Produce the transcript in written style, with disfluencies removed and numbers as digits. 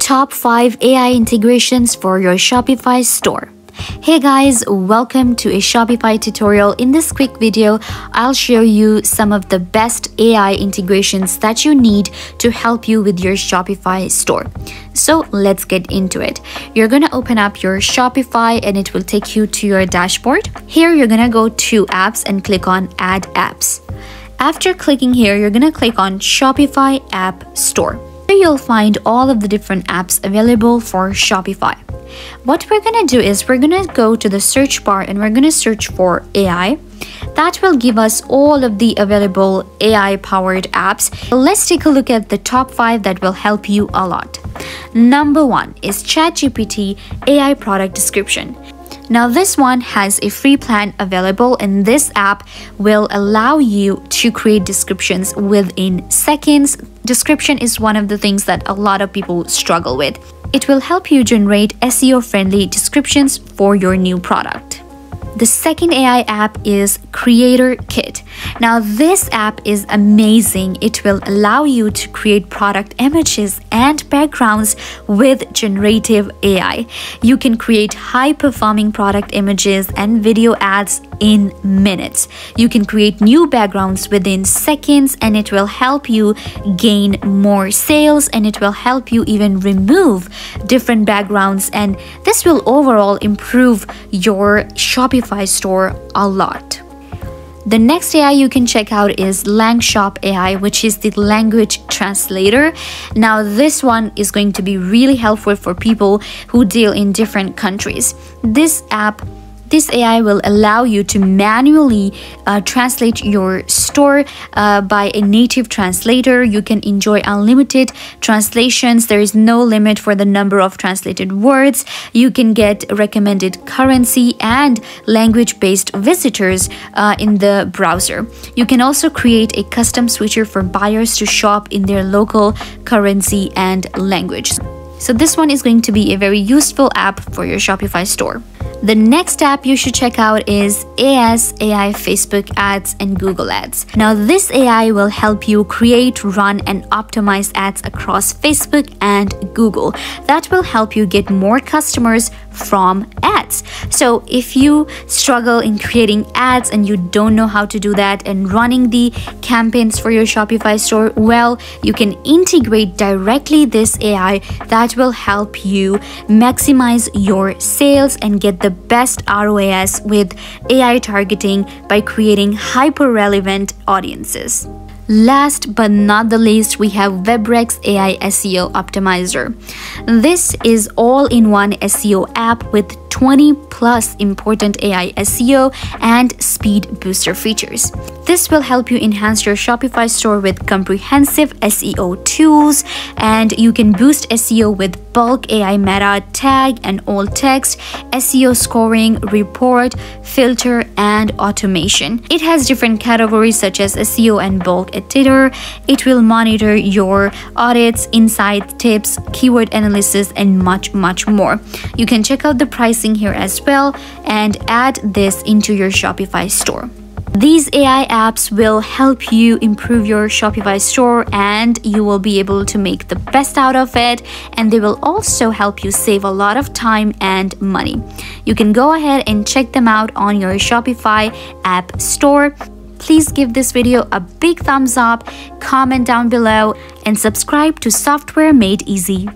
Top 5 AI integrations for your Shopify store. Hey guys, welcome to a Shopify tutorial. In this quick video, I'll show you some of the best AI integrations that you need to help you with your Shopify store. So let's get into it. You're gonna open up your Shopify and it will take you to your dashboard. Here you're gonna go to apps and click on add apps. After clicking here, you're gonna click on Shopify App Store. Here you'll find all of the different apps available for Shopify. What we're gonna do is we're gonna go to the search bar and we're gonna search for AI. That will give us all of the available AI powered apps. Let's take a look at the top 5 that will help you a lot. Number 1 is ChatGPT AI product description. Now this one has a free plan available, and this app will allow you to create descriptions within seconds. Description is one of the things that a lot of people struggle with. It will help you generate SEO-friendly descriptions for your new product. The second AI app is Creator Kit. Now this app is amazing. It will allow you to create product images and backgrounds with generative AI. You can create high-performing product images and video ads in minutes. You can create new backgrounds within seconds, and it will help you gain more sales, and it will help you even remove different backgrounds, and this will overall improve your Shopify store a lot. The next AI you can check out is Langshop AI, which is the language translator. Now this one is going to be really helpful for people who deal in different countries. This AI will allow you to manually translate your store by a native translator. You can enjoy unlimited translations. There is no limit for the number of translated words. You can get recommended currency and language-based visitors in the browser. You can also create a custom switcher for buyers to shop in their local currency and language. So this one is going to be a very useful app for your Shopify store. The next app you should check out is AI Facebook ads and Google ads. Now this AI will help you create, run and optimize ads across Facebook and Google. That will help you get more customers from ads. So if you struggle in creating ads and you don't know how to do that and running the campaigns for your Shopify store, well, you can integrate directly this AI that will help you maximize your sales and get the best ROAS with AI targeting by creating hyper-relevant audiences. Last but not the least, we have WebRex AI SEO Optimizer. This is all-in-one SEO app with 20 plus important AI SEO and speed booster features. This will help you enhance your Shopify store with comprehensive SEO tools, and you can boost SEO with bulk AI meta, tag and alt text, SEO scoring, report, filter and automation. It has different categories such as SEO and bulk editor. It will monitor your audits, insights, tips, keyword analysis and much more. You can check out the pricing here as well and add this into your Shopify store. These AI apps will help you improve your Shopify store, and you will be able to make the best out of it, and they will also help you save a lot of time and money. You can go ahead and check them out on your Shopify app store. Please give this video a big thumbs up, comment down below and subscribe to Software Made Easy.